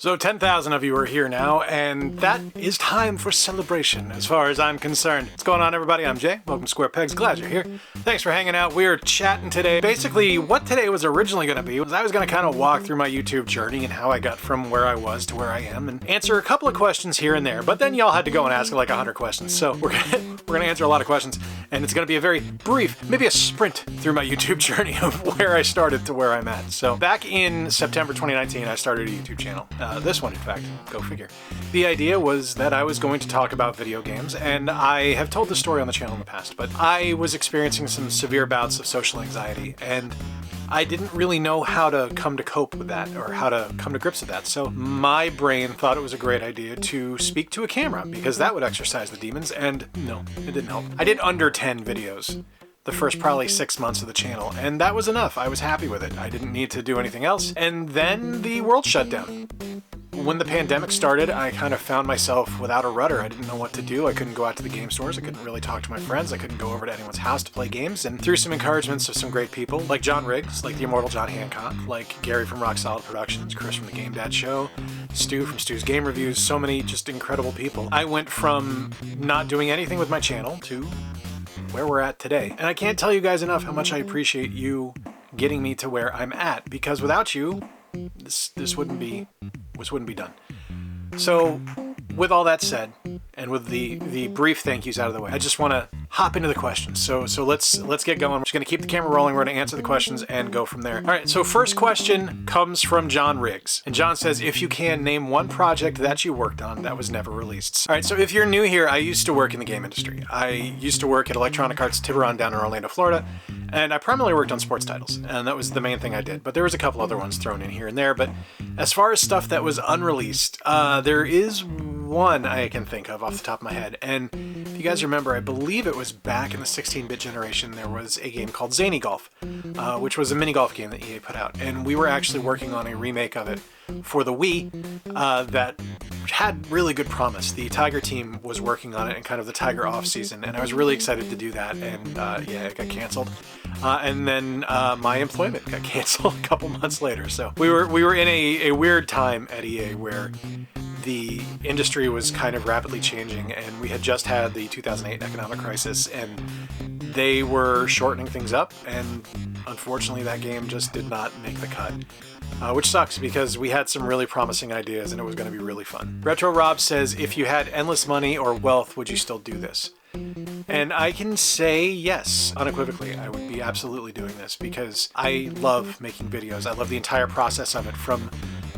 So 10,000 of you are here now, and that is time for celebration as far as I'm concerned. What's going on, everybody? I'm Jay. Welcome to Square Pegs. Glad you're here. Thanks for hanging out. We're chatting today. Basically, what today was originally going to be was I was going to kind of walk through my YouTube journey and how I got from where I was to where I am and answer a couple of questions here and there. But then y'all had to go and ask like 100 questions. So we're gonna answer a lot of questions, and it's going to be a very brief, maybe a sprint through my YouTube journey of where I started to where I'm at. So back in September 2019, I started a YouTube channel. This one, in fact, go figure. The idea was that I was going to talk about video games, and I have told this story on the channel in the past, but I was experiencing some severe bouts of social anxiety, and I didn't really know how to come to cope with that or how to come to grips with that. So my brain thought it was a great idea to speak to a camera because that would exercise the demons, and no, it didn't help. I did under 10 videos the first probably 6 months of the channel, and that was enough. I was happy with it. I didn't need to do anything else. And then the world shut down. When the pandemic started, I kind of found myself without a rudder. I didn't know what to do. I couldn't go out to the game stores. I couldn't really talk to my friends. I couldn't go over to anyone's house to play games. And through some encouragements of some great people, like John Riggs, like the immortal John Hancock, like Gary from Rock Solid Productions, Chris from the Game Dad Show, Stu from Stu's Game Reviews, so many just incredible people, I went from not doing anything with my channel to where we're at today. And I can't tell you guys enough how much I appreciate you getting me to where I'm at, because without you, this wouldn't be done. So with all that said, and with the brief thank yous out of the way, I just want to hop into the questions. So let's get going. We're just going to keep the camera rolling. We're going to answer the questions and go from there. All right, so first question comes from John Riggs. And John says, if you can, name one project that you worked on that was never released. All right, so if you're new here, I used to work in the game industry. I used to work at Electronic Arts Tiburon down in Orlando, Florida. And I primarily worked on sports titles, and that was the main thing I did. But there was a couple other ones thrown in here and there. But as far as stuff that was unreleased, there is one I can think of off the top of my head. And if you guys remember, I believe it was back in the 16-bit generation, there was a game called Zany Golf, which was a mini golf game that EA put out. And we were actually working on a remake of it for the Wii that had really good promise. The Tiger team was working on it in kind of the Tiger off season, and I was really excited to do that. And yeah, it got canceled. And then my employment got canceled a couple months later. So we were in a weird time at EA where the industry was kind of rapidly changing, and we had just had the 2008 economic crisis, and they were shortening things up, and unfortunately that game just did not make the cut. Which sucks because we had some really promising ideas and it was going to be really fun. Retro Rob says, if you had endless money or wealth, would you still do this? And I can say yes, unequivocally. I would be absolutely doing this because I love making videos. I love the entire process of it, from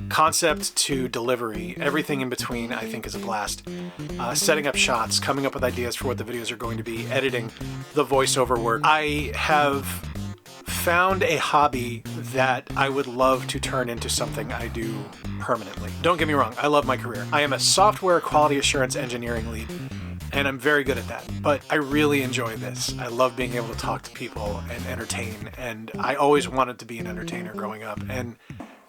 concept to delivery. Everything in between I think is a blast. Setting up shots, coming up with ideas for what the videos are going to be, editing, the voiceover work. I have found a hobby that I would love to turn into something I do permanently. Don't get me wrong, I love my career. I am a software quality assurance engineering lead, and I'm very good at that, but I really enjoy this. I love being able to talk to people and entertain, and I always wanted to be an entertainer growing up, and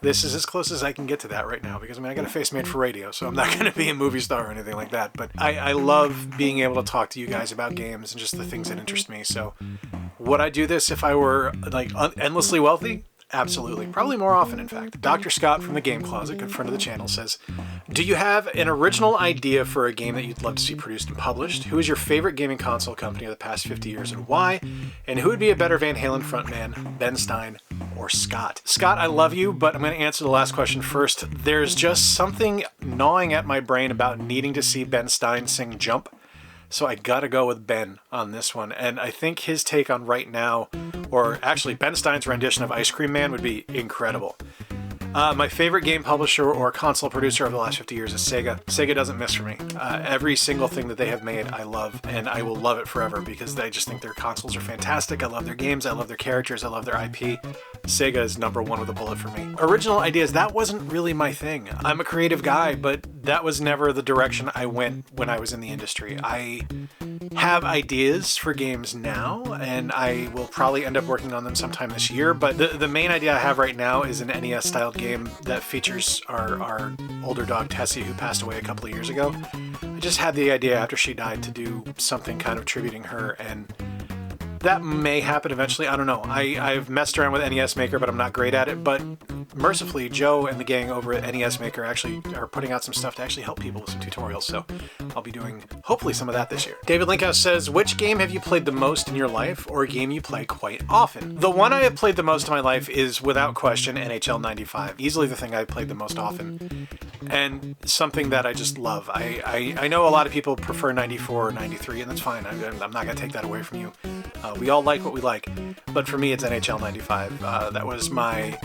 this is as close as I can get to that right now, because I mean, I got a face made for radio, so I'm not going to be a movie star or anything like that, but I love being able to talk to you guys about games and just the things that interest me. So would I do this if I were like endlessly wealthy? Absolutely. Probably more often, in fact. Dr. Scott from the Game Closet, good friend of the channel, says, do you have an original idea for a game that you'd love to see produced and published? Who is your favorite gaming console company of the past 50 years and why? And who would be a better Van Halen frontman, Ben Stein or Scott? Scott, I love you, but I'm going to answer the last question first. There's just something gnawing at my brain about needing to see Ben Stein sing Jump. So I gotta go with Ben on this one. And I think his take on Right Now, or actually Ben Stein's rendition of Ice Cream Man, would be incredible. My favorite game publisher or console producer over the last 50 years is Sega. Sega doesn't miss for me. Every single thing that they have made, I love, and I will love it forever because I just think their consoles are fantastic. I love their games, I love their characters, I love their IP. Sega is number one with a bullet for me. Original ideas, that wasn't really my thing. I'm a creative guy, but that was never the direction I went when I was in the industry. I have ideas for games now, and I will probably end up working on them sometime this year, but the main idea I have right now is an NES-styled game that features our older dog Tessie, who passed away a couple of years ago. I just had the idea after she died to do something kind of tributing her, and That may happen eventually. I don't know. I've messed around with NES Maker, but I'm not great at it. But mercifully, Joe and the gang over at NES Maker actually are putting out some stuff to actually help people with some tutorials. So I'll be doing hopefully some of that this year. David Linkhouse says, which game have you played the most in your life, or a game you play quite often? The one I have played the most in my life is without question NHL 95. Easily the thing I've played the most often, and something that I just love. I know a lot of people prefer 94 or 93, and that's fine. I'm not going to take that away from you. We all like what we like, but for me it's NHL 95. That was my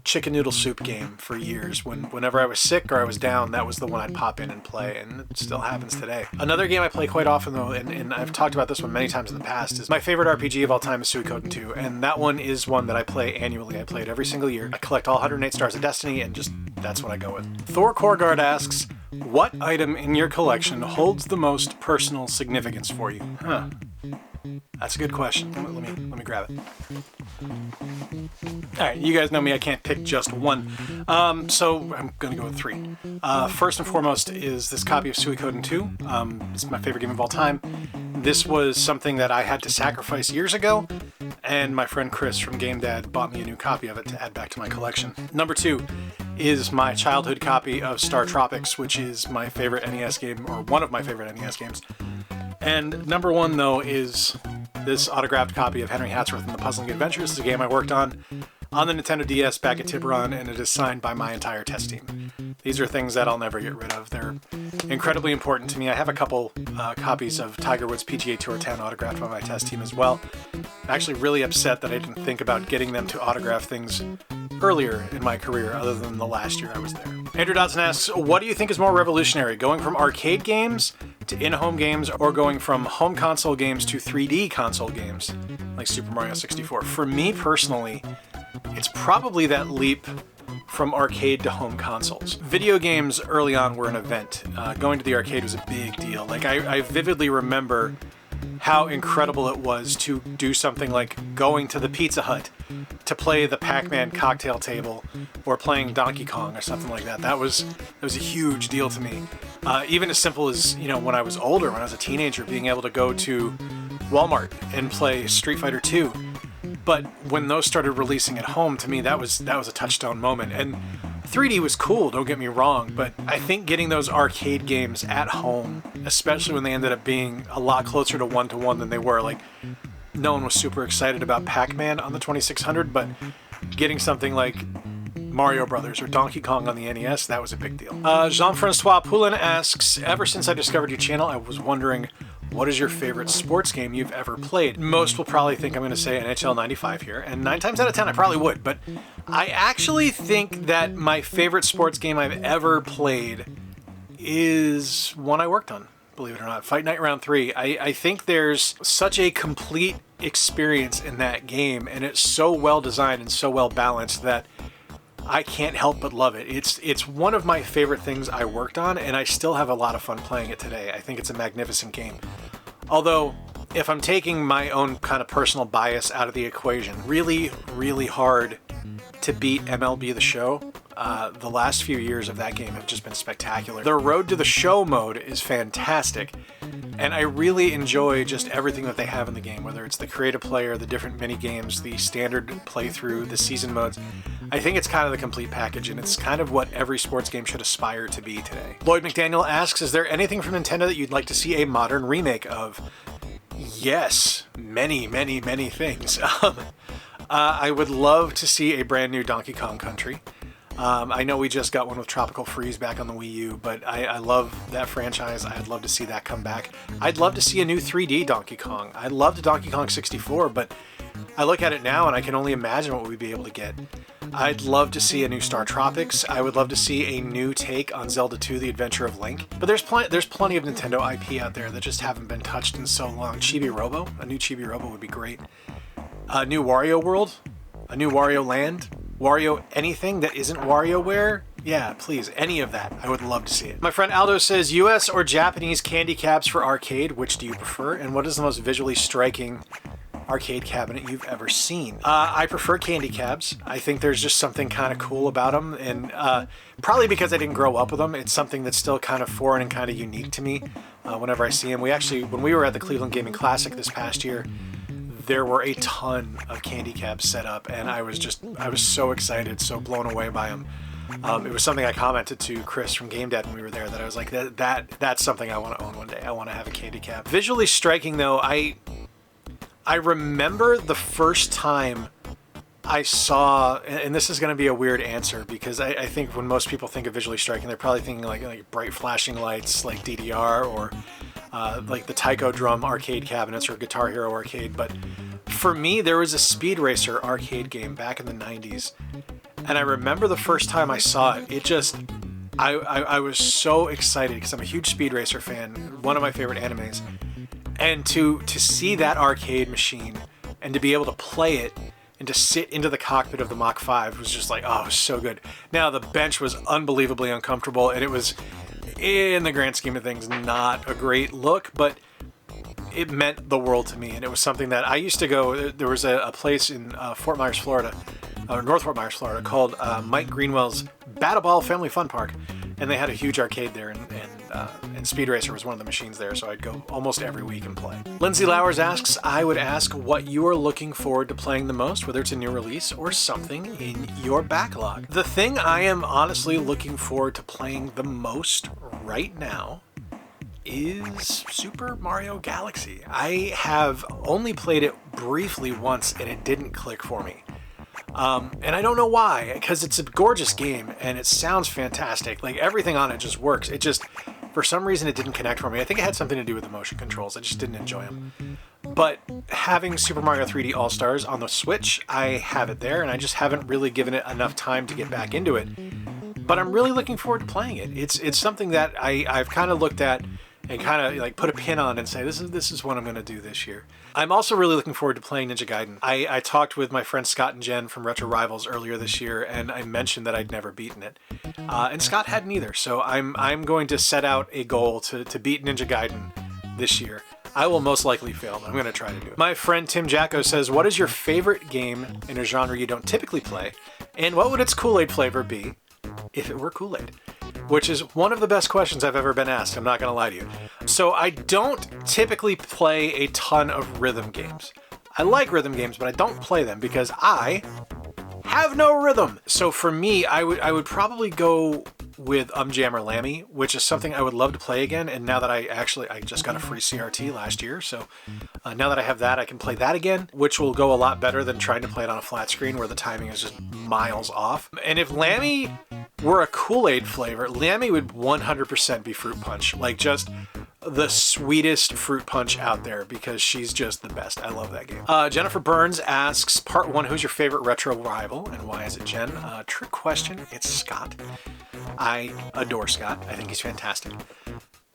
chicken noodle soup game for years. Whenever I was sick or I was down, that was the one I'd pop in and play, and it still happens today. Another game I play quite often though, and I've talked about this one many times in the past, is my favorite RPG of all time is Suikoden 2, and that one is one that I play annually. I play it every single year. I collect all 108 Stars of Destiny, and just that's what I go with. Thor Korgard asks, what item in your collection holds the most personal significance for you? That's a good question. Let me grab it. All right, you guys know me. I can't pick just one. So I'm going to go with three. First and foremost is this copy of Suikoden 2. It's my favorite game of all time. This was something that I had to sacrifice years ago, and my friend Chris from Game Dad bought me a new copy of it to add back to my collection. Number two is my childhood copy of Star Tropics, which is my favorite NES game, or one of my favorite NES games. And number one, though, is this autographed copy of Henry Hatsworth and the Puzzling Adventures. It's a game I worked on the Nintendo DS back at Tiburon, and it is signed by my entire test team. These are things that I'll never get rid of. They're incredibly important to me. I have a couple copies of Tiger Woods PGA Tour 10 autographed by my test team as well. I'm actually really upset that I didn't think about getting them to autograph things earlier in my career, other than the last year I was there. Andrew Dodson asks, what do you think is more revolutionary, going from arcade games to in-home games, or going from home console games to 3D console games like Super Mario 64? For me personally, it's probably that leap from arcade to home consoles. Video games early on were an event. Going to the arcade was a big deal. Like I vividly remember how incredible it was to do something like going to the Pizza Hut to play the Pac-Man cocktail table, or playing Donkey Kong or something like that. That was a huge deal to me. Even as simple as, when I was older, when I was a teenager, being able to go to Walmart and play Street Fighter 2. But when those started releasing at home, to me that was a touchstone moment. And 3D was cool, don't get me wrong, but I think getting those arcade games at home, especially when they ended up being a lot closer to one-to-one than they were, like, no one was super excited about Pac-Man on the 2600, but getting something like Mario Brothers or Donkey Kong on the NES, that was a big deal. Jean-Francois Poulin asks, ever since I discovered your channel, I was wondering, what is your favorite sports game you've ever played? Most will probably think I'm going to say NHL 95 here, and 9 times out of 10 I probably would, but I actually think that my favorite sports game I've ever played is one I worked on, believe it or not, Fight Night Round 3. I think there's such a complete experience in that game, and it's so well designed and so well balanced that I can't help but love it. It's one of my favorite things I worked on, and I still have a lot of fun playing it today. I think it's a magnificent game. Although, if I'm taking my own kind of personal bias out of the equation, really, really hard to beat MLB The Show. The last few years of that game have just been spectacular. The Road to the Show mode is fantastic, and I really enjoy just everything that they have in the game, whether it's the creative player, the different mini games, the standard playthrough, the season modes. I think it's kind of the complete package, and it's kind of what every sports game should aspire to be today. Lloyd McDaniel asks, is there anything from Nintendo that you'd like to see a modern remake of? Yes, many, many, many things. I would love to see a brand new Donkey Kong Country. I know we just got one with Tropical Freeze back on the Wii U, but I love that franchise. I'd love to see that come back. I'd love to see a new 3D Donkey Kong. I loved Donkey Kong 64, but I look at it now and I can only imagine what we'd be able to get. I'd love to see a new Star Tropics. I would love to see a new take on Zelda 2: The Adventure of Link. But there's plenty of Nintendo IP out there that just haven't been touched in so long. Chibi Robo, a new Chibi Robo would be great. A new Wario World, a new Wario Land, Wario anything that isn't WarioWare. Yeah, please, any of that. I would love to see it. My friend Aldo says, US or Japanese candy cabs for arcade, which do you prefer? And what is the most visually striking arcade cabinet you've ever seen? I prefer candy cabs. I think there's just something kind of cool about them, and probably because I didn't grow up with them, it's something that's still kind of foreign and kind of unique to me. whenever I see him. When we were at the Cleveland Gaming Classic this past year, there were a ton of candy cabs set up, and I was so excited, so blown away by them. It was something I commented to Chris from Game Dad when we were there, that I was like, that's something I want to own one day. I want to have a candy cab. Visually striking though, I remember the first time I saw, and this is going to be a weird answer because I think when most people think of visually striking, they're probably thinking like bright flashing lights like DDR or like the Tycho Drum arcade cabinets or Guitar Hero arcade. But for me, there was a Speed Racer arcade game back in the 90s. And I remember the first time I saw it, I was so excited because I'm a huge Speed Racer fan, one of my favorite animes. And to see that arcade machine and to be able to play it and to sit into the cockpit of the Mach 5 was just like, oh, it was so good. Now, the bench was unbelievably uncomfortable, and it was, in the grand scheme of things, not a great look, but it meant the world to me, and it was something that I used to go. There was a place in Fort Myers, Florida, or North Fort Myers, Florida, called Mike Greenwell's Bat-a-Ball Family Fun Park, and they had a huge arcade there, and Speed Racer was one of the machines there, so I'd go almost every week and play. Lindsay Lowers asks, I would ask what you are looking forward to playing the most, whether it's a new release or something in your backlog. The thing I am honestly looking forward to playing the most right now is Super Mario Galaxy. I have only played it briefly once and it didn't click for me. And I don't know why, because it's a gorgeous game and it sounds fantastic. Like everything on it just works. It just, for some reason, it didn't connect for me. I think it had something to do with the motion controls. I just didn't enjoy them. But having Super Mario 3D All-Stars on the Switch, I have it there and I just haven't really given it enough time to get back into it. But I'm really looking forward to playing it. It's something that I've kind of looked at and kind of like put a pin on and say, this is what I'm going to do this year. I'm also really looking forward to playing Ninja Gaiden. I talked with my friends Scott and Jen from Retro Rivals earlier this year, and I mentioned that I'd never beaten it. And Scott hadn't either, so I'm going to set out a goal to beat Ninja Gaiden this year. I will most likely fail, but I'm going to try to do it. My friend Tim Jacko says, what is your favorite game in a genre you don't typically play, and what would its Kool-Aid flavor be if it were Kool-Aid? Which is one of the best questions I've ever been asked, I'm not going to lie to you. So I don't typically play a ton of rhythm games. I like rhythm games, but I don't play them because I have no rhythm. So for me, I would probably go with Jammer Lammy, which is something I would love to play again. And now that I just got a free CRT last year, so now that I have that, I can play that again, which will go a lot better than trying to play it on a flat screen where the timing is just miles off. And if Lammy were a Kool-Aid flavor, Lammy would 100% be Fruit Punch. Like just the sweetest fruit punch out there because she's just the best. I love that game. Jennifer Burns asks, part 1, who's your favorite retro rival and why is it Jen? Trick question. It's Scott. I adore Scott. I think he's fantastic.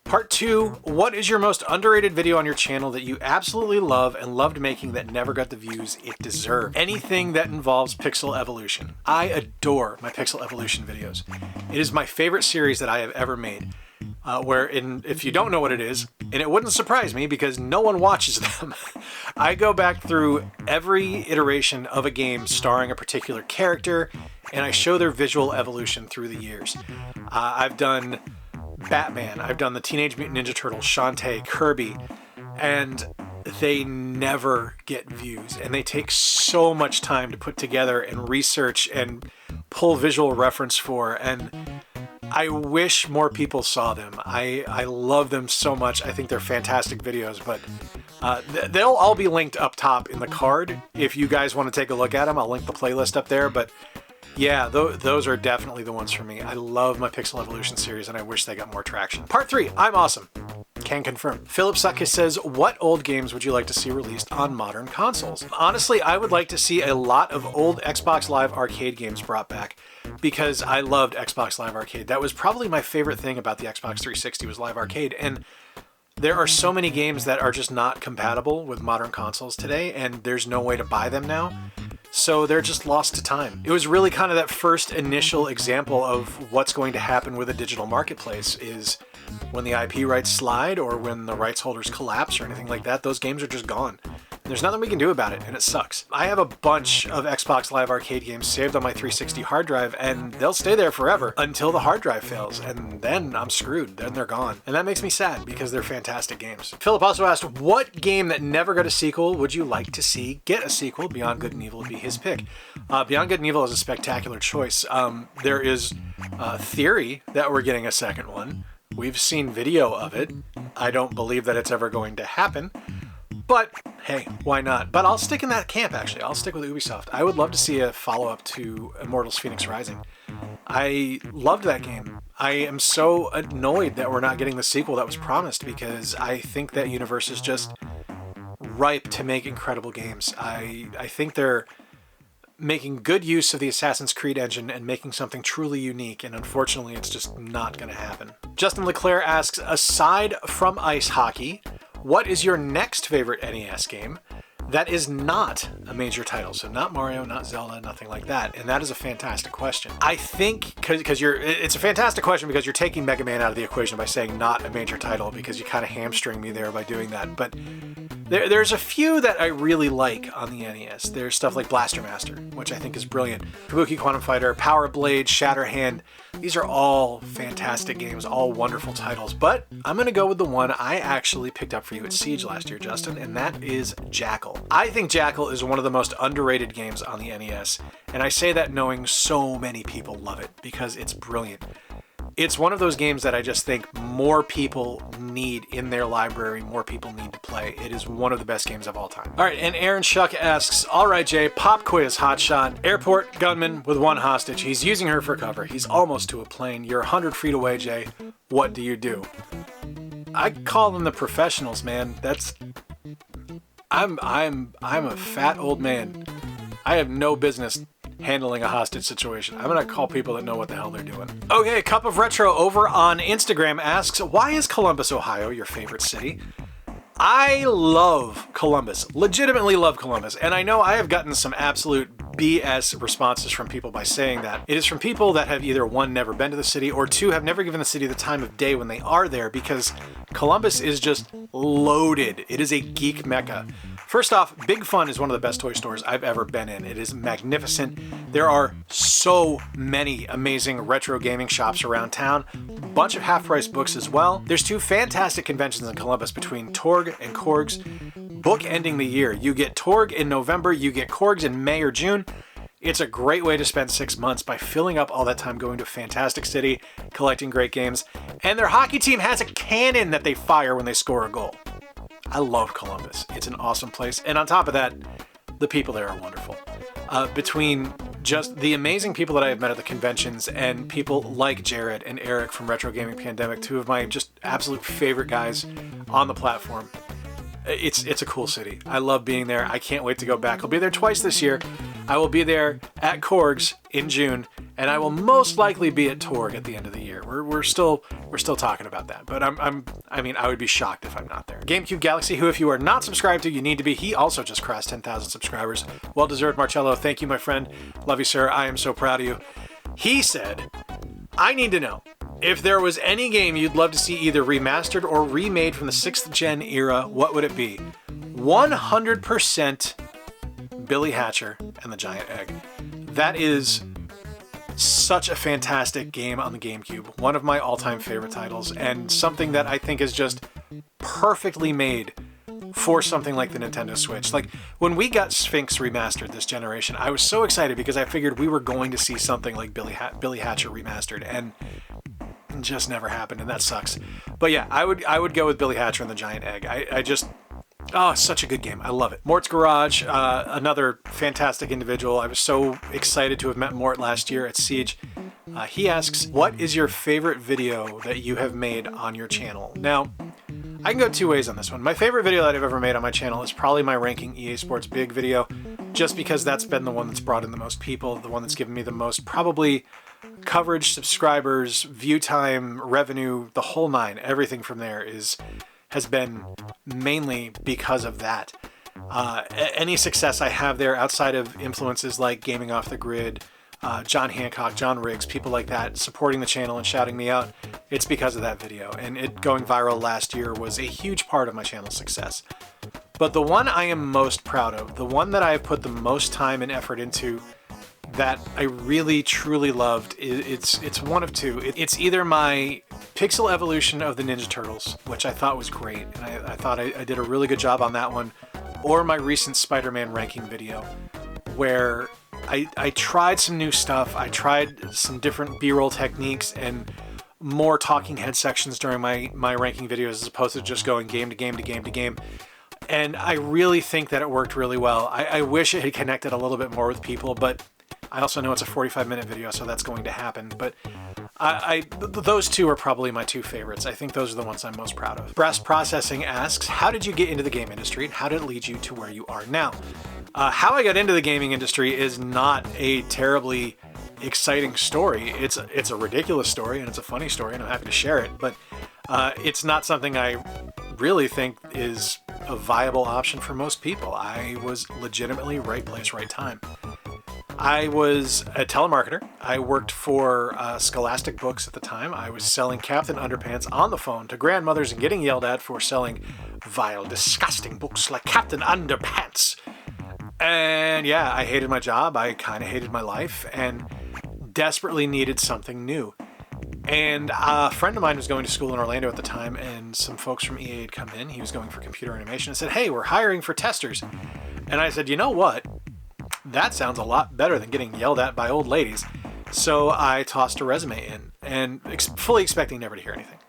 Part 2, what is your most underrated video on your channel that you absolutely love and loved making that never got the views it deserved? Anything that involves pixel evolution. I adore my pixel evolution videos. It is my favorite series that I have ever made. If you don't know what it is, and it wouldn't surprise me because no one watches them, I go back through every iteration of a game starring a particular character, and I show their visual evolution through the years. I've done Batman, I've done the Teenage Mutant Ninja Turtles, Shantae, Kirby, and they never get views, and they take so much time to put together and research and pull visual reference for, and I wish more people saw them. I love them so much. I think they're fantastic videos, but they'll all be linked up top in the card. If you guys want to take a look at them, I'll link the playlist up there, but yeah, those are definitely the ones for me. I love my Pixel Evolution series, and I wish they got more traction. Part 3, I'm awesome. Can confirm. Philip Suckis says, what old games would you like to see released on modern consoles? Honestly, I would like to see a lot of old Xbox Live Arcade games brought back because I loved Xbox Live Arcade. That was probably my favorite thing about the Xbox 360 was Live Arcade, and there are so many games that are just not compatible with modern consoles today, and there's no way to buy them now. So they're just lost to time. It was really kind of that first initial example of what's going to happen with a digital marketplace is when the IP rights slide or when the rights holders collapse or anything like that, those games are just gone. There's nothing we can do about it, and it sucks. I have a bunch of Xbox Live Arcade games saved on my 360 hard drive, and they'll stay there forever until the hard drive fails, and then I'm screwed. Then they're gone. And that makes me sad because they're fantastic games. Philip also asked, what game that never got a sequel would you like to see get a sequel? Beyond Good and Evil would be his pick. Beyond Good and Evil is a spectacular choice. There is theory that we're getting a second one. We've seen video of it. I don't believe that it's ever going to happen. But hey, why not? But I'll stick in that camp, actually. I'll stick with Ubisoft. I would love to see a follow-up to Immortals Phoenix Rising. I loved that game. I am so annoyed that we're not getting the sequel that was promised, because I think that universe is just ripe to make incredible games. I think they're making good use of the Assassin's Creed engine and making something truly unique, and unfortunately it's just not going to happen. Justin Leclerc asks, aside from ice hockey, what is your next favorite NES game that is not a major title? So not Mario, not Zelda, nothing like that. And that is a fantastic question. I think it's a fantastic question because you're taking Mega Man out of the equation by saying not a major title, because you kind of hamstring me there by doing that. But there's a few that I really like on the NES. There's stuff like Blaster Master, which I think is brilliant. Kabuki Quantum Fighter, Power Blade, Shatterhand. These are all fantastic games, all wonderful titles. But I'm going to go with the one I actually picked up for you at Siege last year, Justin, and that is Jackal. I think Jackal is one of the most underrated games on the NES, and I say that knowing so many people love it because it's brilliant. It's one of those games that I just think more people need in their library, more people need to play. It is one of the best games of all time. All right, and Aaron Shuck asks, all right, Jay, pop quiz, hotshot. Airport gunman with one hostage. He's using her for cover. He's almost to a plane. You're 100 feet away, Jay. What do you do? I call them the professionals, man. I'm a fat old man. I have no business handling a hostage situation. I'm gonna call people that know what the hell they're doing. Okay, Cup of Retro over on Instagram asks, why is Columbus, Ohio your favorite city? I love Columbus, legitimately love Columbus, and I know I have gotten some absolute BS responses from people by saying that. It is from people that have either one, never been to the city, or two, have never given the city the time of day when they are there, because Columbus is just loaded. It is a geek mecca. First off, Big Fun is one of the best toy stores I've ever been in. It is magnificent. There are so many amazing retro gaming shops around town. A bunch of half-price books as well. There's two fantastic conventions in Columbus between Torg and Korg's, bookending the year. You get Torg in November, you get Korg's in May or June. It's a great way to spend 6 months by filling up all that time going to a fantastic city, collecting great games, and their hockey team has a cannon that they fire when they score a goal. I love Columbus. It's an awesome place. And on top of that, the people there are wonderful. Between just the amazing people that I have met at the conventions and people like Jared and Eric from Retro Gaming Pandemic, two of my just absolute favorite guys on the platform. It's a cool city. I love being there. I can't wait to go back. I'll be there twice this year. I will be there at Korg's in June, and I will most likely be at Torg at the end of the year. We're still talking about that, but I would be shocked if I'm not there. GameCube Galaxy, who if you are not subscribed to, you need to be. He also just crossed 10,000 subscribers. Well deserved, Marcello. Thank you, my friend. Love you, sir. I am so proud of you. He said, I need to know if there was any game you'd love to see either remastered or remade from the 6th gen era, what would it be? 100% Billy Hatcher and the Giant Egg. That is such a fantastic game on the GameCube. One of my all-time favorite titles, and something that I think is just perfectly made for something like the Nintendo Switch. Like, when we got Sphinx remastered this generation, I was so excited because I figured we were going to see something like Billy Hatcher remastered, and it just never happened, and that sucks. But yeah, I would go with Billy Hatcher and the Giant Egg. Oh, it's such a good game. I love it. Mort's Garage, another fantastic individual. I was so excited to have met Mort last year at Siege. He asks, what is your favorite video that you have made on your channel? Now, I can go two ways on this one. My favorite video that I've ever made on my channel is probably my ranking EA Sports Big video, just because that's been the one that's brought in the most people, the one that's given me the most probably coverage, subscribers, view time, revenue, the whole nine. Everything from there has been mainly because of that. Any success I have there outside of influences like Gaming Off the Grid, John Hancock, John Riggs, people like that supporting the channel and shouting me out, it's because of that video. And it going viral last year was a huge part of my channel's success. But the one I am most proud of, the one that I have put the most time and effort into, that I really truly loved, it's one of two. It's either my pixel evolution of the Ninja Turtles, which I thought was great, and I thought I did a really good job on that one, or my recent Spider-Man ranking video, where I tried some new stuff. I tried some different B-roll techniques and more talking head sections during my ranking videos, as opposed to just going game to game to game to game. And I really think that it worked really well. I wish it had connected a little bit more with people, but I also know it's a 45-minute video, so that's going to happen. But those two are probably my two favorites. I think those are the ones I'm most proud of. Brass Processing asks, how did you get into the game industry and how did it lead you to where you are now? How I got into the gaming industry is not a terribly exciting story. It's a ridiculous story and it's a funny story, and I'm happy to share it, but it's not something I really think is a viable option for most people. I was legitimately right place, right time. I was a telemarketer. I worked for Scholastic Books at the time. I was selling Captain Underpants on the phone to grandmothers and getting yelled at for selling vile, disgusting books like Captain Underpants. And yeah, I hated my job. I kind of hated my life and desperately needed something new. And a friend of mine was going to school in Orlando at the time, and some folks from EA had come in. He was going for computer animation and said, hey, we're hiring for testers. And I said, you know what? That sounds a lot better than getting yelled at by old ladies. So I tossed a resume in, and fully expecting never to hear anything.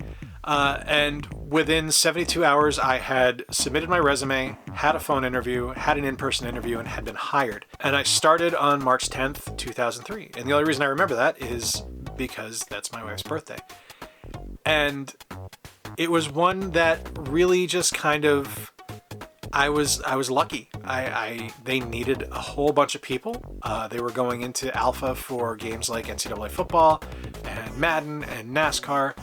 And within 72 hours, I had submitted my resume, had a phone interview, had an in-person interview, and had been hired. And I started on March 10th, 2003. And the only reason I remember that is because that's my wife's birthday. And it was one that really just kind of, I was lucky. They needed a whole bunch of people. They were going into alpha for games like NCAA football and Madden and NASCAR,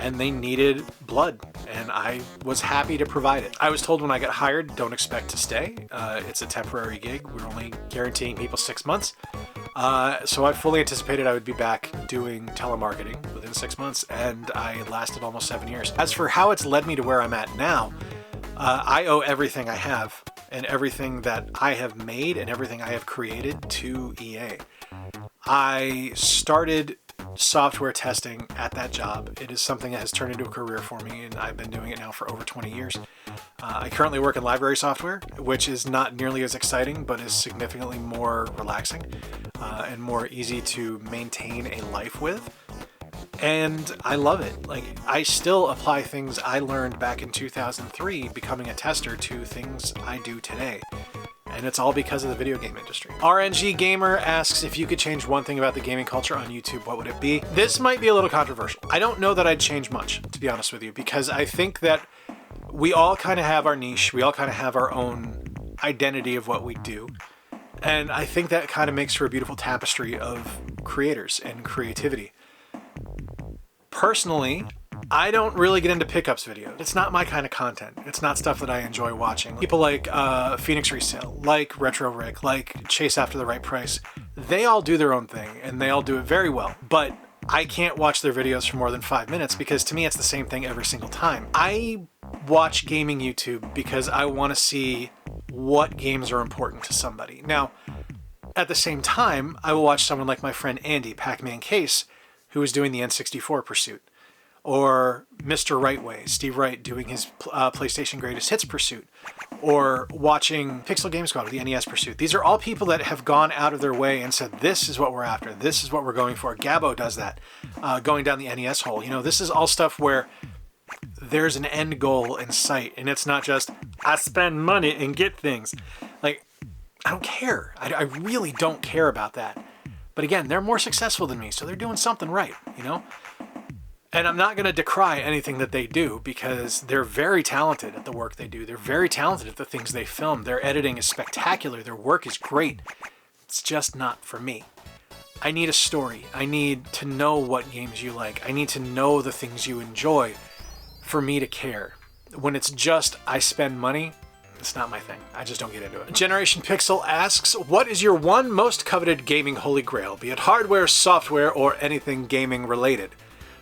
and they needed blood, and I was happy to provide it. I was told when I got hired, don't expect to stay. It's a temporary gig. We're only guaranteeing people 6 months. So I fully anticipated I would be back doing telemarketing within 6 months, and I lasted almost 7 years. As for how it's led me to where I'm at now, I owe everything I have and everything that I have made and everything I have created to EA. I started software testing at that job. It is something that has turned into a career for me, and I've been doing it now for over 20 years. I currently work in library software, which is not nearly as exciting, but is significantly more relaxing and more easy to maintain a life with. And I love it. Like, I still apply things I learned back in 2003 becoming a tester to things I do today. And it's all because of the video game industry. RNG Gamer asks, if you could change one thing about the gaming culture on YouTube, what would it be? This might be a little controversial. I don't know that I'd change much, to be honest with you, because I think that we all kind of have our niche. We all kind of have our own identity of what we do. And I think that kind of makes for a beautiful tapestry of creators and creativity. Personally, I don't really get into pickups videos. It's not my kind of content. It's not stuff that I enjoy watching. People like Phoenix Resale, like Retro Rick, like Chase After the Right Price, they all do their own thing and they all do it very well. But I can't watch their videos for more than 5 minutes because to me it's the same thing every single time. I watch gaming YouTube because I want to see what games are important to somebody. Now, at the same time, I will watch someone like my friend Andy, Pac-Man Case, who is doing the N64 pursuit. Or Mr. Rightway, Steve Wright doing his PlayStation Greatest Hits pursuit, or watching Pixel Game Squad with the NES pursuit. These are all people that have gone out of their way and said, this is what we're after, this is what we're going for. Gabbo does that, going down the NES hole. You know, this is all stuff where there's an end goal in sight, and it's not just, I spend money and get things. Like, I don't care. I really don't care about that. But again, they're more successful than me, so they're doing something right, you know? And I'm not going to decry anything that they do because they're very talented at the work they do. They're very talented at the things they film. Their editing is spectacular. Their work is great. It's just not for me. I need a story. I need to know what games you like. I need to know the things you enjoy for me to care. When it's just, I spend money, it's not my thing. I just don't get into it. Generation Pixel asks, what is your one most coveted gaming holy grail, be it hardware, software, or anything gaming related?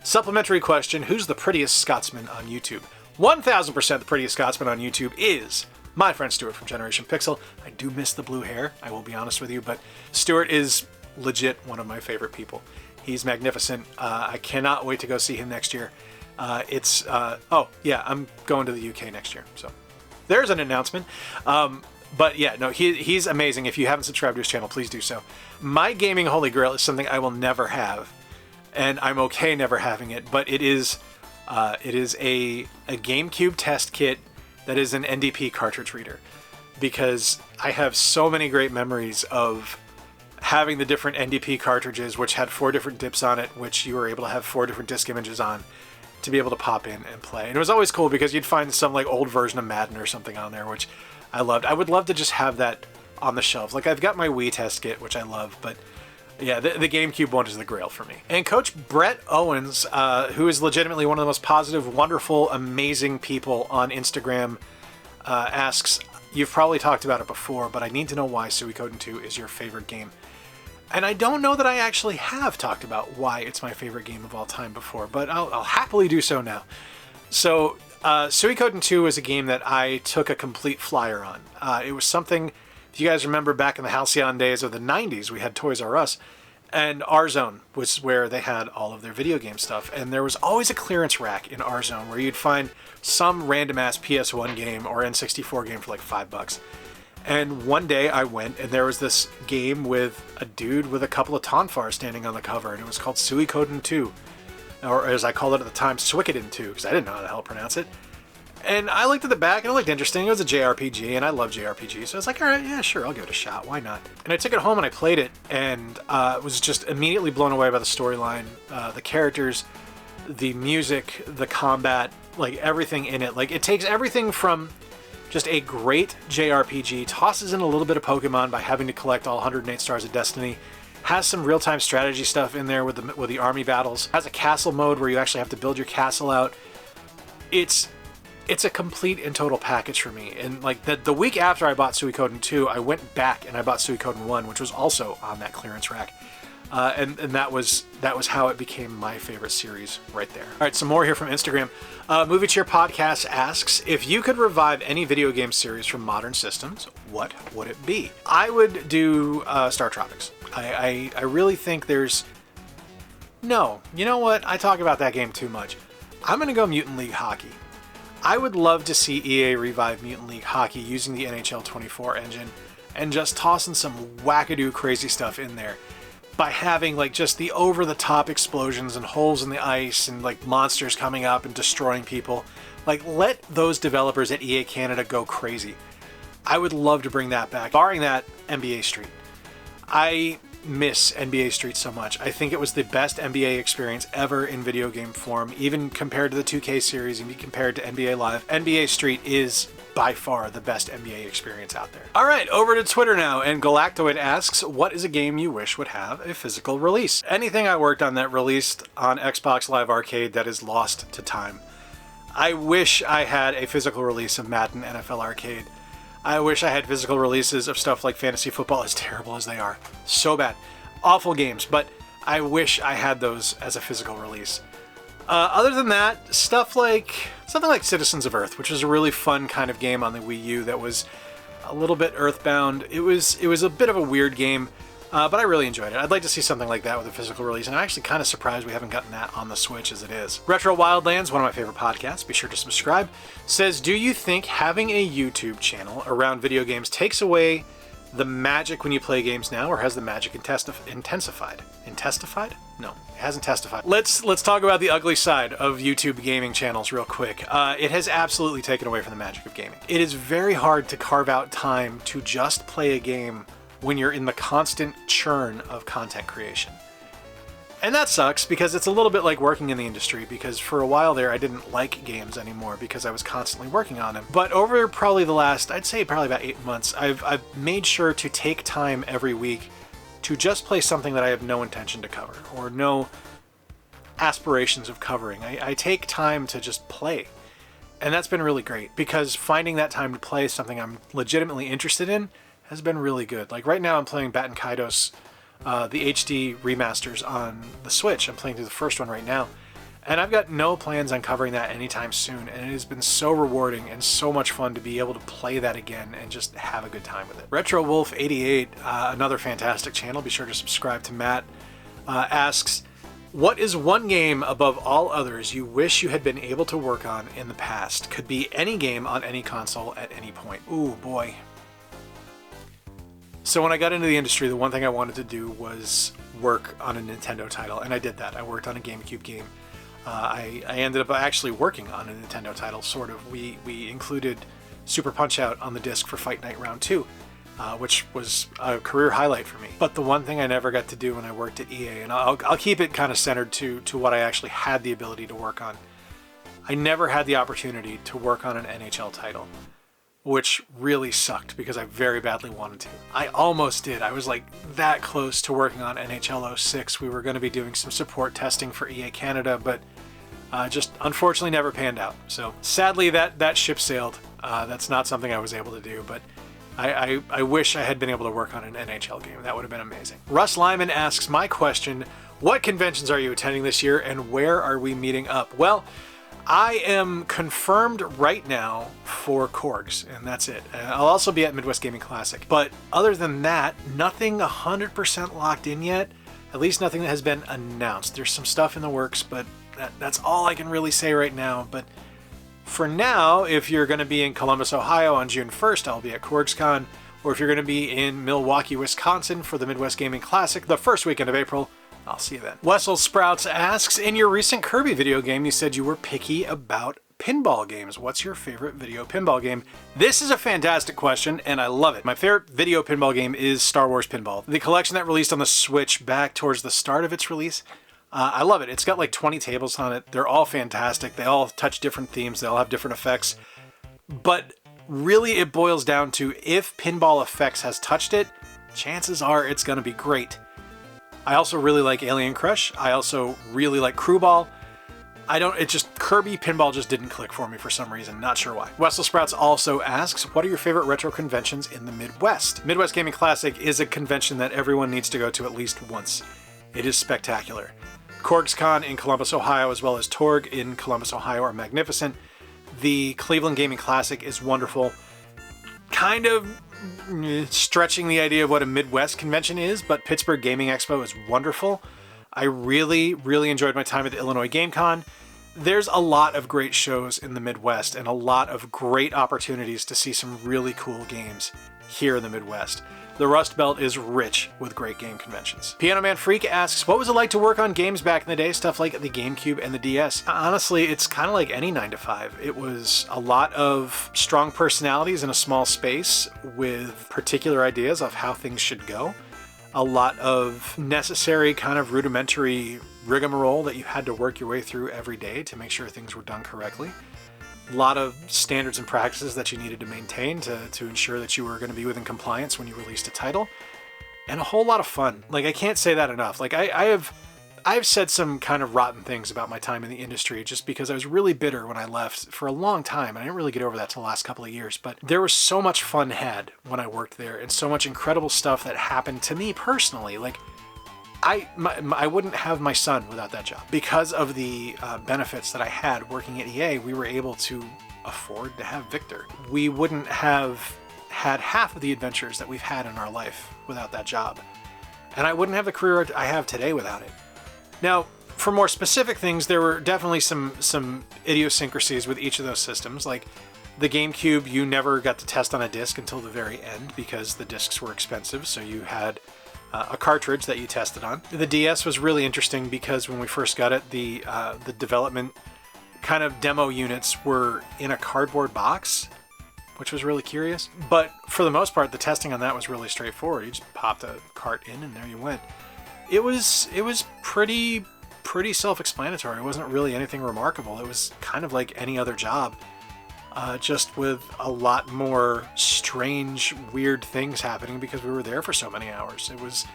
Supplementary question, who's the prettiest Scotsman on YouTube? 1000% the prettiest Scotsman on YouTube is my friend Stuart from Generation Pixel. I do miss the blue hair, I will be honest with you, but Stuart is legit one of my favorite people. He's magnificent. I cannot wait to go see him next year. Oh yeah, I'm going to the UK next year, so there's an announcement. But yeah, no, he's amazing. If you haven't subscribed to his channel, please do so. My gaming holy grail is something I will never have, and I'm okay never having it, but it is a GameCube test kit that is an NDP cartridge reader, because I have so many great memories of having the different NDP cartridges, which had 4 different dips on it, which you were able to have 4 different disc images on to be able to pop in and play. And it was always cool because you'd find some like old version of Madden or something on there, which I loved. I would love to just have that on the shelf. Like, I've got my Wii test kit, which I love, but yeah, the GameCube one is the grail for me. And Coach Brett Owens, who is legitimately one of the most positive, wonderful, amazing people on Instagram, asks, you've probably talked about it before, but I need to know why Suikoden 2 is your favorite game. And I don't know that I actually have talked about why it's my favorite game of all time before, but I'll happily do so now. So, Suikoden 2 is a game that I took a complete flyer on. It was something, if you guys remember back in the Halcyon days of the 90s, we had Toys R Us, and R-Zone was where they had all of their video game stuff. And there was always a clearance rack in R-Zone where you'd find some random-ass PS1 game or N64 game for like $5. And one day I went, and there was this game with a dude with a couple of Tonfars standing on the cover, and it was called Suikoden 2. Or as I called it at the time, Suikoden 2, because I didn't know how the hell to pronounce it. And I looked at the back, and it looked interesting. It was a JRPG, and I love JRPGs, so I was like, all right, yeah, sure, I'll give it a shot. Why not? And I took it home, and I played it, and was just immediately blown away by the storyline, the characters, the music, the combat, like everything in it. Like, it takes everything from just a great JRPG, tosses in a little bit of Pokemon by having to collect all 108 Stars of Destiny, has some real-time strategy stuff in there with the army battles, has a castle mode where you actually have to build your castle out. It's a complete and total package for me. And like the week after I bought Suikoden 2, I went back and I bought Suikoden 1, which was also on that clearance rack. And that was how it became my favorite series right there. All right, some more here from Instagram. Movie Cheer Podcast asks, if you could revive any video game series from modern systems, what would it be? I would do Star Tropics. I really think there's... No, you know what? I talk about that game too much. I'm going to go Mutant League Hockey. I would love to see EA revive Mutant League Hockey using the NHL 24 engine and just tossing some wackadoo crazy stuff in there, by having like just the over-the-top explosions and holes in the ice and like monsters coming up and destroying people. Like, let those developers at EA Canada go crazy. I would love to bring that back. Barring that, NBA Street. I miss NBA Street so much. I think it was the best NBA experience ever in video game form, even compared to the 2K series, even compared to NBA Live. NBA Street is by far the best NBA experience out there. All right, over to Twitter now, and Galactoid asks, what is a game you wish would have a physical release? Anything I worked on that released on Xbox Live Arcade that is lost to time. I wish I had a physical release of Madden NFL Arcade. I wish I had physical releases of stuff like Fantasy Football, as terrible as they are. So bad. Awful games, but I wish I had those as a physical release. Other than that, something like Citizens of Earth, which was a really fun kind of game on the Wii U that was a little bit Earthbound. It was a bit of a weird game, but I really enjoyed it. I'd like to see something like that with a physical release, and I'm actually kind of surprised we haven't gotten that on the Switch as it is. Retro Wildlands, one of my favorite podcasts, be sure to subscribe, says, do you think having a YouTube channel around video games takes away the magic when you play games now, or has the magic intensified? Intensified? No, it hasn't testified. Let's talk about the ugly side of YouTube gaming channels real quick. It has absolutely taken away from the magic of gaming. It is very hard to carve out time to just play a game when you're in the constant churn of content creation. And that sucks, because it's a little bit like working in the industry, because for a while there I didn't like games anymore because I was constantly working on them. But over probably the last, I'd say probably about 8 months, I've made sure to take time every week to just play something that I have no intention to cover, or no aspirations of covering. I take time to just play. And that's been really great, because finding that time to play something I'm legitimately interested in has been really good. Like right now I'm playing Batten Kaitos, the HD remasters on the Switch. I'm playing through the first one right now. And I've got no plans on covering that anytime soon, and it has been so rewarding and so much fun to be able to play that again and just have a good time with it. Retro Wolf 88, another fantastic channel, be sure to subscribe to Matt, asks, what is one game above all others you wish you had been able to work on in the past? Could be any game on any console at any point. Ooh, boy. So when I got into the industry, the one thing I wanted to do was work on a Nintendo title, and I did that. I worked on a GameCube game. I ended up actually working on a Nintendo title, sort of. We included Super Punch-Out on the disc for Fight Night Round 2. Which was a career highlight for me. But the one thing I never got to do when I worked at EA, and I'll keep it kind of centered to what I actually had the ability to work on, I never had the opportunity to work on an NHL title, which really sucked because I very badly wanted to. I almost did. I was like that close to working on NHL 06. We were going to be doing some support testing for EA Canada, but just unfortunately never panned out. So sadly that ship sailed. That's not something I was able to do, but I wish I had been able to work on an NHL game. That would have been amazing. Russ Lyman asks, my question, what conventions are you attending this year and where are we meeting up? Well, I am confirmed right now for Korgs, and that's it. I'll also be at Midwest Gaming Classic. But other than that, nothing 100% locked in yet. At least nothing that has been announced. There's some stuff in the works, but that's all I can really say right now. But for now, if you're going to be in Columbus, Ohio on June 1st, I'll be at KorgsCon. Or if you're going to be in Milwaukee, Wisconsin for the Midwest Gaming Classic the first weekend of April, I'll see you then. Wessel Sprouts asks, in your recent Kirby video game, you said you were picky about pinball games. What's your favorite video pinball game? This is a fantastic question, and I love it. My favorite video pinball game is Star Wars Pinball. The collection that released on the Switch back towards the start of its release. I love it. It's got like 20 tables on it. They're all fantastic. They all touch different themes. They all have different effects. But really it boils down to if Pinball Effects has touched it, chances are it's going to be great. I also really like Alien Crush. I also really like Crewball. Kirby Pinball just didn't click for me for some reason. Not sure why. Wessel Sprouts also asks, what are your favorite retro conventions in the Midwest? Midwest Gaming Classic is a convention that everyone needs to go to at least once. It is spectacular. KorgsCon in Columbus, Ohio, as well as Torg in Columbus, Ohio, are magnificent. The Cleveland Gaming Classic is wonderful. Kind of stretching the idea of what a Midwest convention is, but Pittsburgh Gaming Expo is wonderful. I really, really enjoyed my time at the Illinois Game Con. There's a lot of great shows in the Midwest and a lot of great opportunities to see some really cool games here in the Midwest. The Rust Belt is rich with great game conventions. Piano Man Freak asks, what was it like to work on games back in the day, stuff like the GameCube and the DS? Honestly, it's kind of like any 9-to-5. It was a lot of strong personalities in a small space with particular ideas of how things should go. A lot of necessary kind of rudimentary rigmarole that you had to work your way through every day to make sure things were done correctly. A lot of standards and practices that you needed to maintain to ensure that you were going to be within compliance when you released a title, and a whole lot of fun. Like, I can't say that enough. Like, I've said some kind of rotten things about my time in the industry just because I was really bitter when I left for a long time, and I didn't really get over that till the last couple of years. But there was so much fun had when I worked there, and so much incredible stuff that happened to me personally. Like, I wouldn't have my son without that job. Because of the benefits that I had working at EA, we were able to afford to have Victor. We wouldn't have had half of the adventures that we've had in our life without that job. And I wouldn't have the career I have today without it. Now, for more specific things, there were definitely some idiosyncrasies with each of those systems. Like the GameCube, you never got to test on a disc until the very end because the discs were expensive, so you had a cartridge that you tested on. The DS was really interesting because when we first got it, the development kind of demo units were in a cardboard box, which was really curious. But for the most part, the testing on that was really straightforward. You just popped a cart in and there you went. It was pretty self-explanatory. It wasn't really anything remarkable. It was kind of like any other job, just with a lot more strange, weird things happening because we were there for so many hours. It was,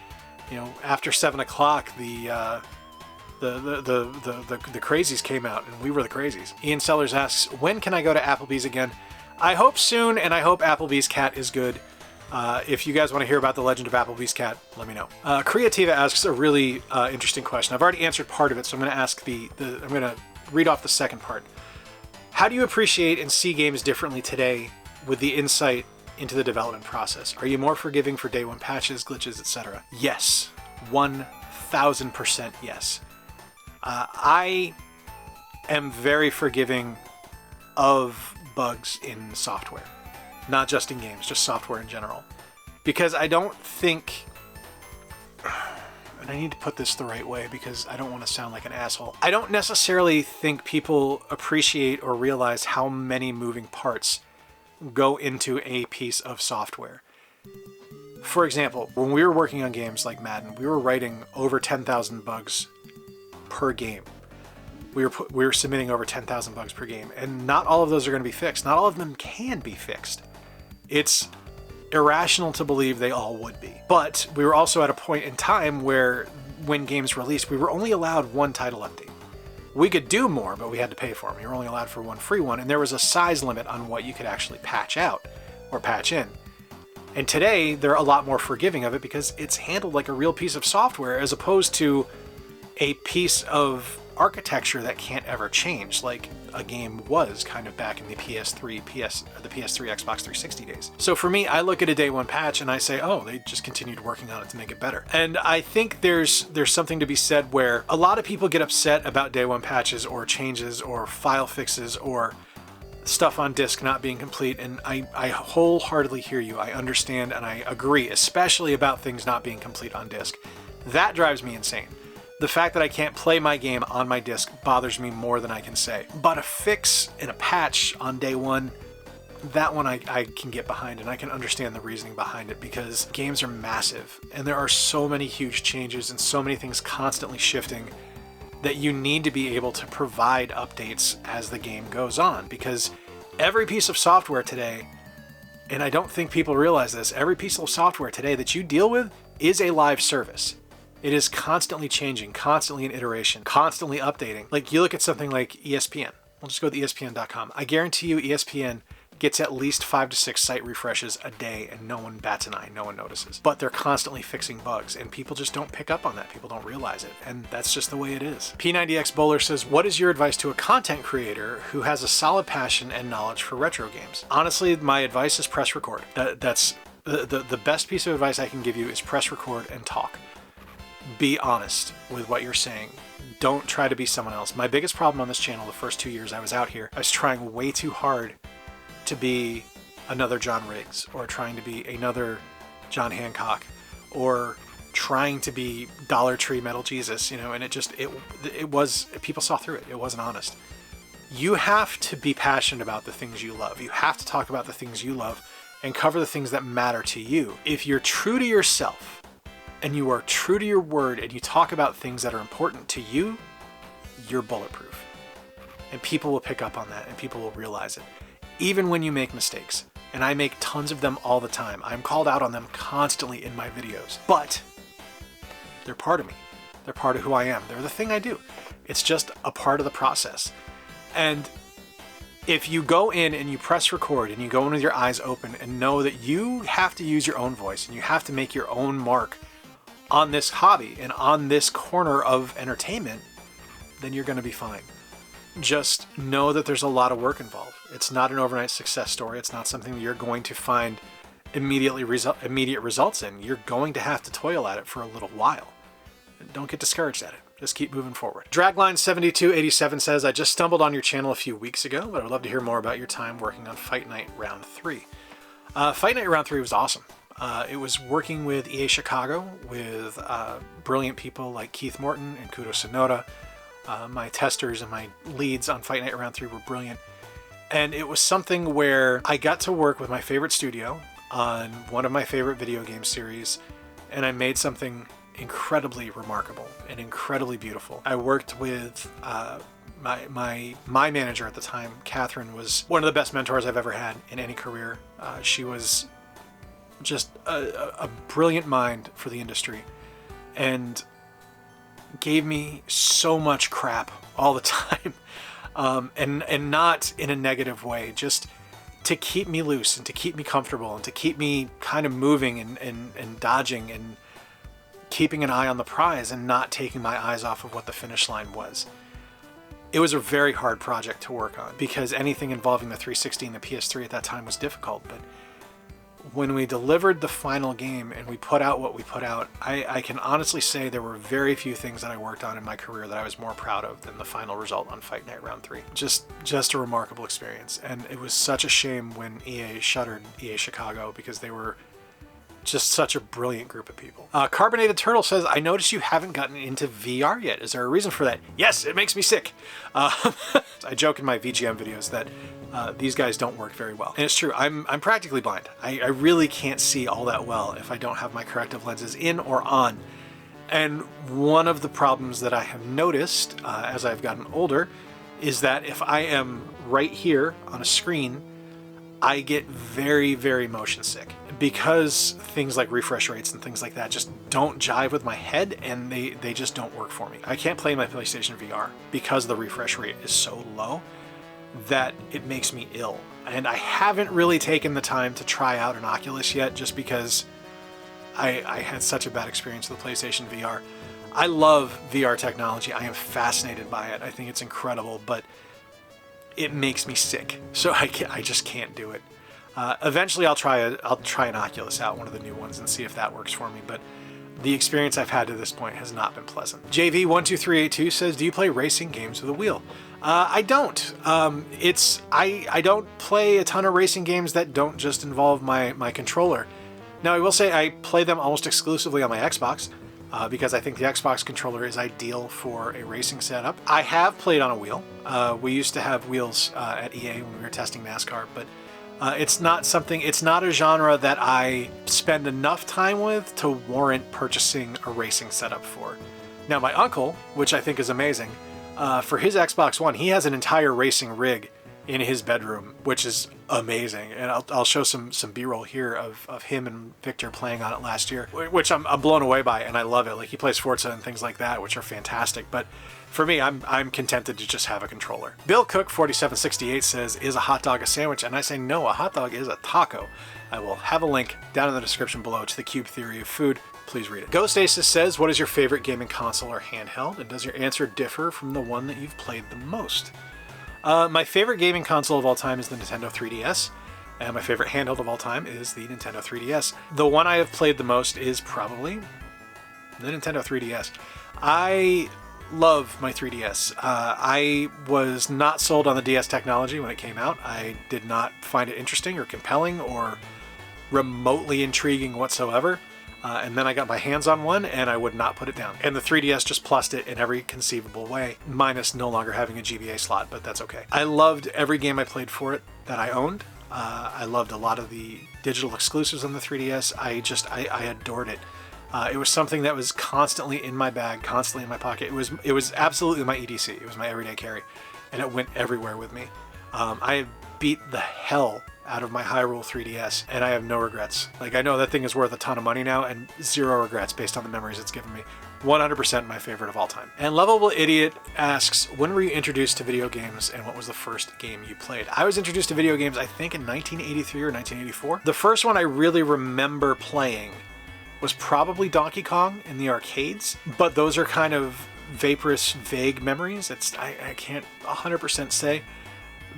after 7 o'clock, the crazies came out, and we were the crazies. Ian Sellers asks, when can I go to Applebee's again? I hope soon, and I hope Applebee's cat is good. If you guys want to hear about the Legend of Applebee's Cat, let me know. Creativa asks a really interesting question. I've already answered part of it, so I'm going to ask I'm going to read off the second part. How do you appreciate and see games differently today with the insight into the development process? Are you more forgiving for day one patches, glitches, etc.? Yes, 1000% yes. I am very forgiving of bugs in software, not just in games, just software in general, because I don't think, and I need to put this the right way because I don't want to sound like an asshole, I don't necessarily think people appreciate or realize how many moving parts go into a piece of software. For example, when we were working on games like Madden, we were writing over 10,000 bugs per game. We were submitting over 10,000 bugs per game, and not all of those are going to be fixed. Not all of them can be fixed. It's irrational to believe they all would be. But we were also at a point in time where, when games released, we were only allowed one title update. We could do more, but we had to pay for them. You were only allowed for one free one, and there was a size limit on what you could actually patch out or patch in. And today, they're a lot more forgiving of it because it's handled like a real piece of software as opposed to a piece of architecture that can't ever change, like a game was kind of back in the PS3, Xbox 360 days. So for me, I look at a day one patch and I say, oh, they just continued working on it to make it better. And I think there's something to be said where a lot of people get upset about day one patches or changes or file fixes or stuff on disk not being complete, and I wholeheartedly hear you. I understand and I agree, especially about things not being complete on disk. That drives me insane. The fact that I can't play my game on my disc bothers me more than I can say. But a fix and a patch on day one, that one I can get behind, and I can understand the reasoning behind it because games are massive and there are so many huge changes and so many things constantly shifting that you need to be able to provide updates as the game goes on, because every piece of software today, and I don't think people realize this, every piece of software today that you deal with is a live service. It is constantly changing, constantly in iteration, constantly updating. Like, you look at something like ESPN. We'll just go to ESPN.com. I guarantee you ESPN gets at least 5 to 6 site refreshes a day, and no one bats an eye, no one notices. But they're constantly fixing bugs, and people just don't pick up on that. People don't realize it, and that's just the way it is. P90X Bowler says, what is your advice to a content creator who has a solid passion and knowledge for retro games? Honestly, my advice is press record. That's the best piece of advice I can give you is press record and talk. Be honest with what you're saying. Don't try to be someone else. My biggest problem on this channel the first 2 years I was out here, I was trying way too hard to be another John Riggs, or trying to be another John Hancock, or trying to be Dollar Tree Metal Jesus, and it was, people saw through it. It wasn't honest. You have to be passionate about the things you love. You have to talk about the things you love and cover the things that matter to you. If you're true to yourself, and you are true to your word, and you talk about things that are important to you, you're bulletproof. And people will pick up on that, and people will realize it. Even when you make mistakes, and I make tons of them all the time. I'm called out on them constantly in my videos, but they're part of me. They're part of who I am. They're the thing I do. It's just a part of the process. And if you go in and you press record and you go in with your eyes open and know that you have to use your own voice and you have to make your own mark on this hobby and on this corner of entertainment, then you're going to be fine. Just know that there's a lot of work involved. It's not an overnight success story. It's not something that you're going to find immediate results in. You're going to have to toil at it for a little while. Don't get discouraged at it. Just keep moving forward. Dragline7287 says, I just stumbled on your channel a few weeks ago, but I would love to hear more about your time working on Fight Night Round 3. Fight Night Round 3 was awesome. It was working with EA Chicago with brilliant people like Keith Morton and Kudo Sonoda. My testers and my leads on Fight Night Round 3 were brilliant. And it was something where I got to work with my favorite studio on one of my favorite video game series, and I made something incredibly remarkable and incredibly beautiful. I worked with my manager at the time. Catherine was one of the best mentors I've ever had in any career. She was just a brilliant mind for the industry and gave me so much crap all the time, and not in a negative way, just to keep me loose and to keep me comfortable and to keep me kind of moving and dodging and keeping an eye on the prize and not taking my eyes off of what the finish line was. It was a very hard project to work on because anything involving the 360 and the PS3 at that time was difficult. But when we delivered the final game and we put out what we put out, I can honestly say there were very few things that I worked on in my career that I was more proud of than the final result on Fight Night Round 3. Just a remarkable experience. And it was such a shame when EA shuttered EA Chicago because they were just such a brilliant group of people. Carbonated Turtle says, I noticed you haven't gotten into VR yet. Is there a reason for that? Yes, it makes me sick. I joke in my VGM videos that these guys don't work very well. And it's true, I'm practically blind. I really can't see all that well if I don't have my corrective lenses in or on. And one of the problems that I have noticed as I've gotten older is that if I am right here on a screen, I get very, very motion sick because things like refresh rates and things like that just don't jive with my head, and they just don't work for me. I can't play my PlayStation VR because the refresh rate is so low that it makes me ill. And I haven't really taken the time to try out an Oculus yet just because I had such a bad experience with the PlayStation VR. I love VR technology. I am fascinated by it. I think it's incredible, but it makes me sick, so I just can't do it. Eventually, I'll try an Oculus out, one of the new ones, and see if that works for me. But the experience I've had to this point has not been pleasant. JV12382 says, "Do you play racing games with a wheel?" I don't. I don't play a ton of racing games that don't just involve my controller. Now, I will say I play them almost exclusively on my Xbox. Because I think the Xbox controller is ideal for a racing setup. I have played on a wheel. We used to have wheels at EA when we were testing NASCAR, but it's not a genre that I spend enough time with to warrant purchasing a racing setup for. Now, my uncle, which I think is amazing, for his Xbox One, he has an entire racing rig in his bedroom, which is amazing. And I'll show some B-roll here of him and Victor playing on it last year, which I'm blown away by, and I love it. Like, he plays Forza and things like that, which are fantastic. But for me, I'm contented to just have a controller. Bill Cook 4768 says, "Is a hot dog a sandwich?" And I say no, a hot dog is a taco. I will have a link down in the description below to the Cube Theory of Food. Please read it. Ghost Aces says, "What is your favorite gaming console or handheld? And does your answer differ from the one that you've played the most?" My favorite gaming console of all time is the Nintendo 3DS, and my favorite handheld of all time is the Nintendo 3DS. The one I have played the most is probably the Nintendo 3DS. I love my 3DS. I was not sold on the DS technology when it came out. I did not find it interesting or compelling or remotely intriguing whatsoever. And then I got my hands on one and I would not put it down. And the 3DS just plussed it in every conceivable way, minus no longer having a GBA slot, but that's okay. I loved every game I played for it that I owned. I loved a lot of the digital exclusives on the 3DS. I adored it. It was something that was constantly in my bag, constantly in my pocket. It was absolutely my EDC. It was my everyday carry, and it went everywhere with me. I beat the hell out of my Hyrule 3DS, and I have no regrets. Like, I know that thing is worth a ton of money now, and zero regrets based on the memories it's given me. 100% my favorite of all time. And Lovable Idiot asks, "When were you introduced to video games, and what was the first game you played?" I was introduced to video games, I think, in 1983 or 1984. The first one I really remember playing was probably Donkey Kong in the arcades, but those are kind of vaporous, vague memories. I can't 100% say.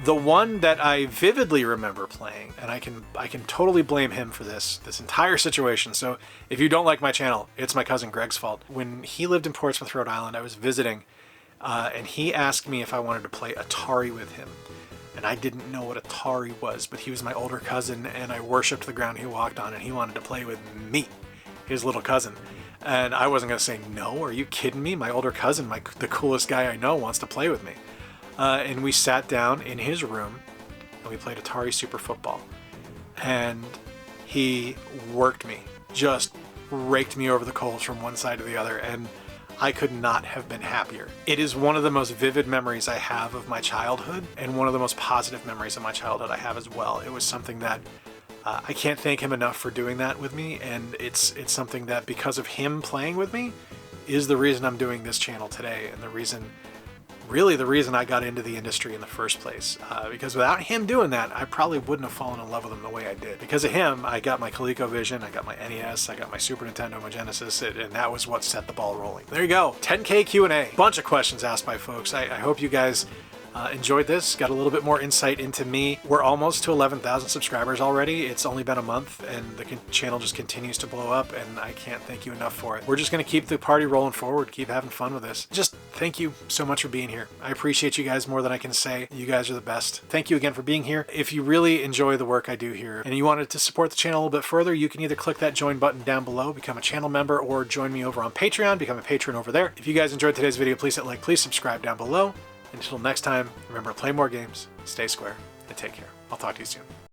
The one that I vividly remember playing, and I can totally blame him for this entire situation. So if you don't like my channel, it's my cousin Greg's fault. When he lived in Portsmouth, Rhode Island, I was visiting, and he asked me if I wanted to play Atari with him. And I didn't know what Atari was, but he was my older cousin, and I worshipped the ground he walked on, and he wanted to play with me, his little cousin. And I wasn't going to say no. Are you kidding me? My older cousin, the coolest guy I know, wants to play with me. And we sat down in his room and we played Atari Super Football. And he worked me, just raked me over the coals from one side to the other, and I could not have been happier. It is one of the most vivid memories I have of my childhood, and one of the most positive memories of my childhood I have as well. It was something that I can't thank him enough for doing that with me, and it's something that, because of him playing with me, is the reason I'm doing this channel today, and the reason really the reason I got into the industry in the first place. Because without him doing that, I probably wouldn't have fallen in love with him the way I did. Because of him, I got my ColecoVision, I got my NES, I got my Super Nintendo, my Genesis, and that was what set the ball rolling. There you go, 10K Q&A. Bunch of questions asked by folks. I hope you guys enjoyed this, got a little bit more insight into me. We're almost to 11,000 subscribers already. It's only been a month and the channel just continues to blow up, and I can't thank you enough for it. We're just going to keep the party rolling forward, keep having fun with this. Just thank you so much for being here. I appreciate you guys more than I can say. You guys are the best. Thank you again for being here. If you really enjoy the work I do here and you wanted to support the channel a little bit further, you can either click that join button down below, become a channel member, or join me over on Patreon, become a patron over there. If you guys enjoyed today's video, please hit like, please subscribe down below. Until next time, remember, play more games, stay square, and take care. I'll talk to you soon.